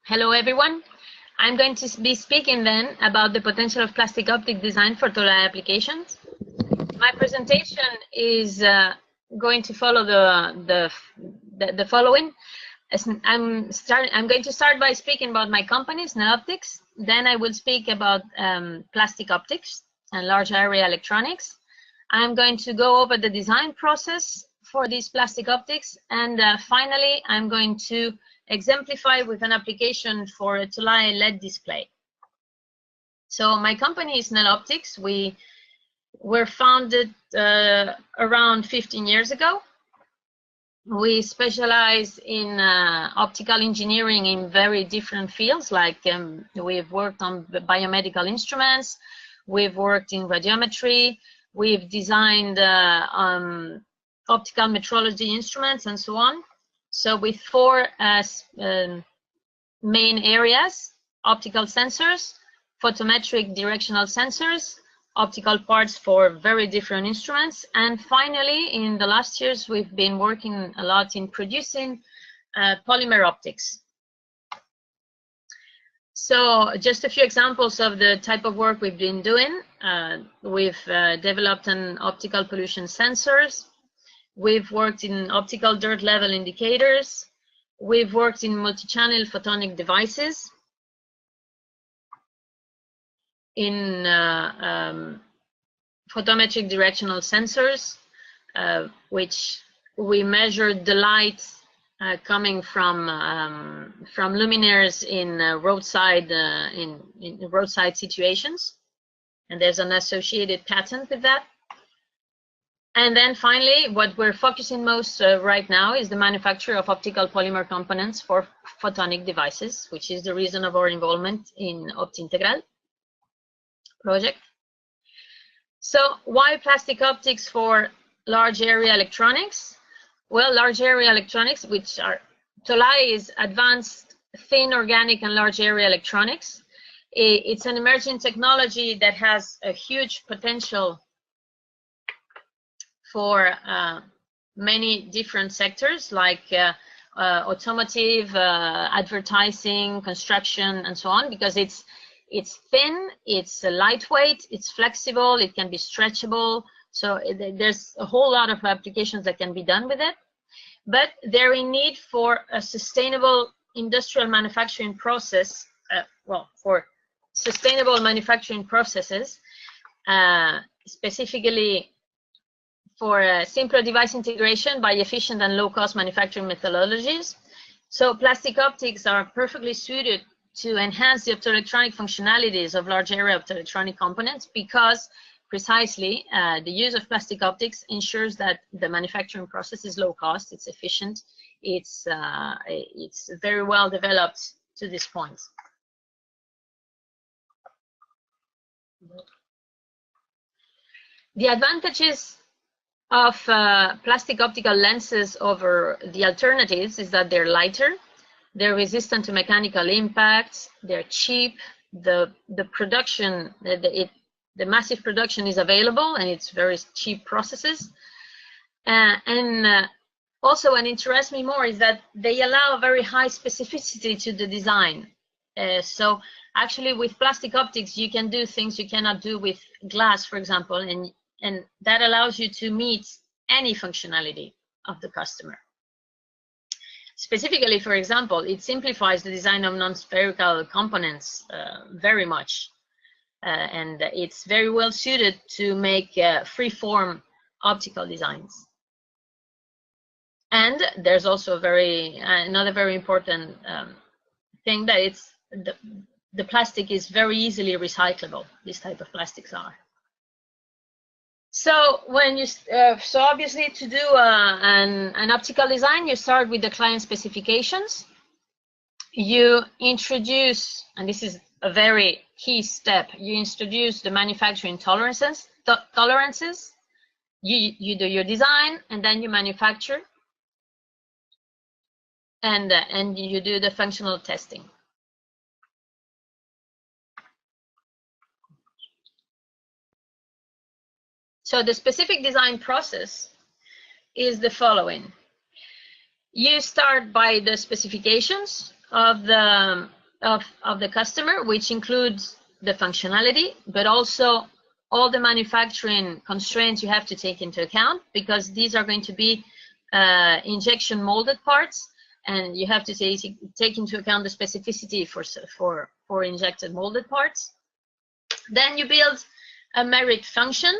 Hello everyone. I'm going to be speaking then about the potential of plastic optic design for TOLAE applications. My presentation is going to follow the following. I'm going to start by speaking about my company, SNEL Optics. Then I will speak about plastic optics and large area electronics. I'm going to go over the design process for these plastic optics, and finally I'm going to exemplify with an application for a TOLAE LED display. So my company is SNEL Optics. We were founded around 15 years ago. We specialize in optical engineering in very different fields, like we've worked on biomedical instruments, we've worked in radiometry, we've designed optical metrology instruments, and so on. So with four main areas: optical sensors, photometric directional sensors, optical parts for very different instruments, and finally, in the last years, we've been working a lot in producing polymer optics. So just a few examples of the type of work we've been doing. We've developed an optical pollution sensors. We've worked in optical dirt level indicators. We've worked in multi-channel photonic devices, in photometric directional sensors, which we measured the light coming from luminaires in roadside situations, and there's an associated patent with that. And then finally, what we're focusing most right now is the manufacture of optical polymer components for photonic devices, which is the reason of our involvement in OptIntegral project. So why plastic optics for large area electronics? Well, large area electronics, which are TOLAE, is advanced thin organic and large area electronics. It's an emerging technology that has a huge potential for many different sectors, like automotive, advertising, construction, and so on, because it's thin, it's lightweight, it's flexible, it can be stretchable. So there's a whole lot of applications that can be done with it. But they're in need for a sustainable industrial manufacturing process, for sustainable manufacturing processes, specifically for simpler device integration by efficient and low-cost manufacturing methodologies. So plastic optics are perfectly suited to enhance the optoelectronic functionalities of large area optoelectronic components, because precisely the use of plastic optics ensures that the manufacturing process is low cost, it's efficient, it's very well developed to this point. The advantages of plastic optical lenses over the alternatives is that they're lighter, they're resistant to mechanical impacts, they're cheap, the production, the massive production is available, and it's very cheap processes. And also, what interests me more is that they allow very high specificity to the design. So actually, with plastic optics, you can do things you cannot do with glass, for example, and that allows you to meet any functionality of the customer. Specifically, for example, it simplifies the design of non-spherical components very much. And it's very well suited to make free-form optical designs. And there's also another very important thing, that the plastic is very easily recyclable. These type of plastics are. So when you so obviously, to do an optical design, you start with the client specifications. You introduce, and this is a very key step, you introduce the manufacturing tolerances. You do your design, and then you manufacture, and you do the functional testing. So the specific design process is the following. You start by the specifications of the customer, which includes the functionality, but also all the manufacturing constraints you have to take into account, because these are going to be injection molded parts, and you have to take into account the specificity for injected molded parts. Then you build a merit function,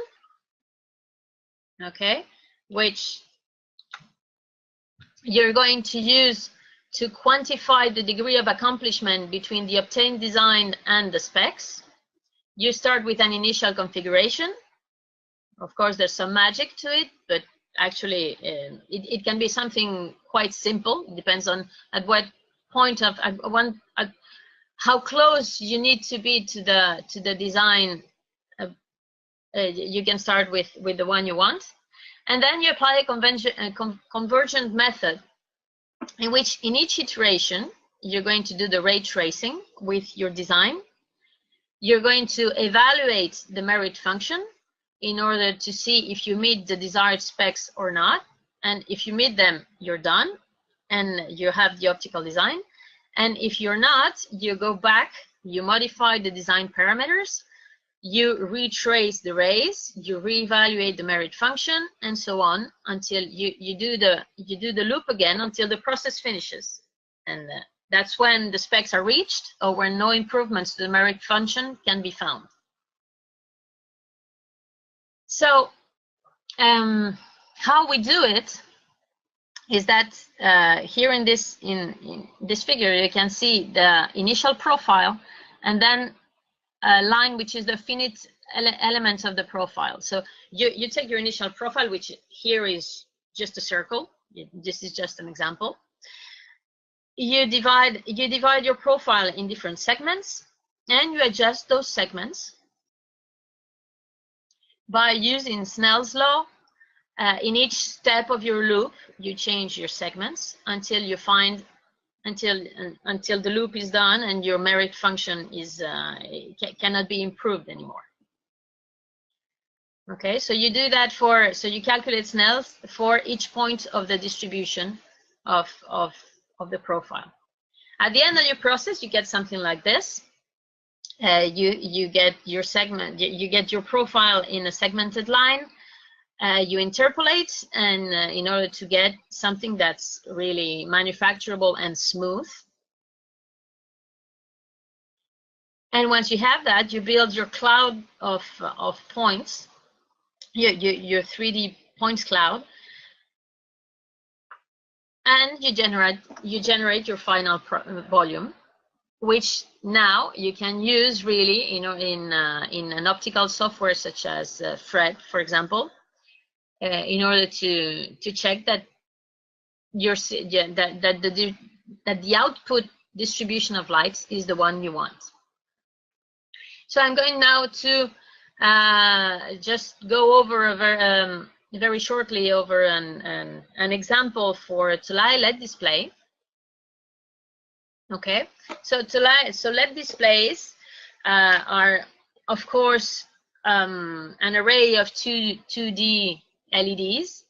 okay, which you're going to use to quantify the degree of accomplishment between the obtained design and the specs. You start with an initial configuration. Of course, there's some magic to it, but actually it can be something quite simple. It depends on at what point of how close you need to be to the design. You can start with the one you want, and then you apply a convergent method, in which in each iteration you're going to do the ray tracing with your design. You're going to evaluate the merit function in order to see if you meet the desired specs or not. And if you meet them, you're done and you have the optical design. And if you're not, you go back, you modify the design parameters, you retrace the rays, you reevaluate the merit function, and so on until you do the loop again until the process finishes. And that's when the specs are reached, or when no improvements to the merit function can be found. So how we do it is that here in this figure you can see the initial profile, and then a line which is the finite element of the profile. So you take your initial profile, which here is just a circle. This is just an example. You divide your profile in different segments, and you adjust those segments by using Snell's law. In each step of your loop, you change your segments until you find until the loop is done and your merit function is cannot be improved anymore. Okay, so you do that so you calculate Snell's for each point of the distribution of the profile. At the end of your process, you get something like this. You get your segment, you get your profile in a segmented line. You interpolate, and in order to get something that's really manufacturable and smooth. And once you have that, you build your cloud of points, your 3D points cloud, and you generate your final volume, which now you can use really, in an optical software such as Fred, for example. In order to check that that the output distribution of light is the one you want. So I'm going now to just go over very shortly over an example for a TOLAE LED display. Okay, so LED displays are, of course, an array of 2D LEDs,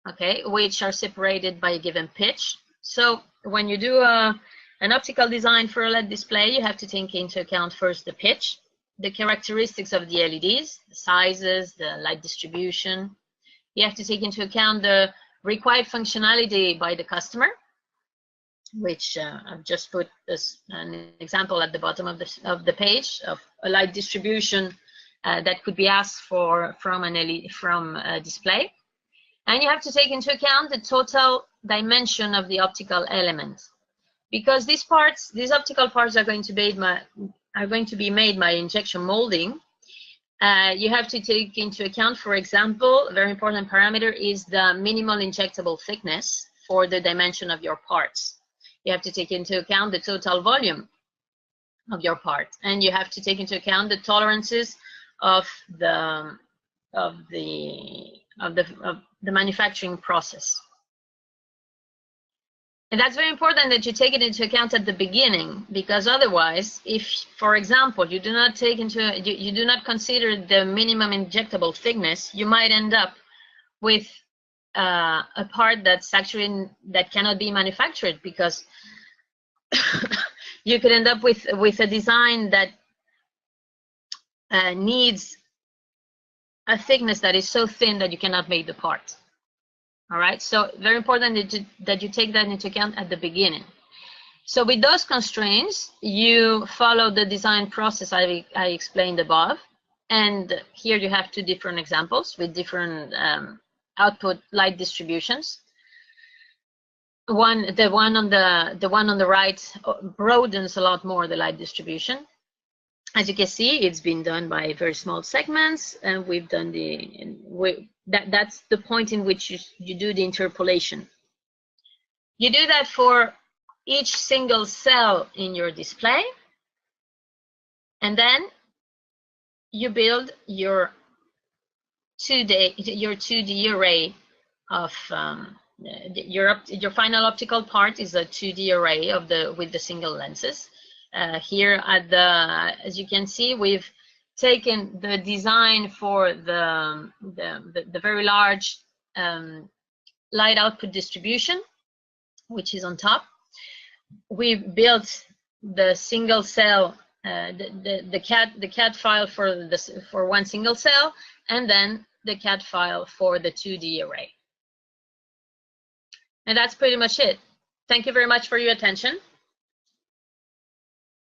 okay, which are separated by a given pitch. So when you do an optical design for a LED display, you have to take into account first the pitch, the characteristics of the LEDs, the sizes, the light distribution. You have to take into account the required functionality by the customer, which I've just put as an example at the bottom of the page of a light distribution that could be asked for from a display. And you have to take into account the total dimension of the optical element, because these optical parts are going to be made by injection molding. You have to take into account, for example, a very important parameter is the minimal injectable thickness for the dimension of your parts. You have to take into account the total volume of your part, and you have to take into account the tolerances of the manufacturing process. And that's very important that you take it into account at the beginning, because otherwise, if, for example, you do not consider the minimum injectable thickness, you might end up with a part that cannot be manufactured, because you could end up with a design that needs a thickness that is so thin that you cannot make the part. All right, so very important that you take that into account at the beginning. So with those constraints, you follow the design process I explained above. And here you have two different examples with different output light distributions. The one on the right broadens a lot more the light distribution. As you can see, it's been done by very small segments, and we've done that's the point in which you do the interpolation. You do that for each single cell in your display, and then you build your 2D array of your final optical part is a 2D array of with the single lenses. Here as you can see, we've taken the design for the very large light output distribution, which is on top. We've built the single cell, the CAD file for one single cell, and then the CAD file for the 2D array. And that's pretty much it. Thank you very much for your attention.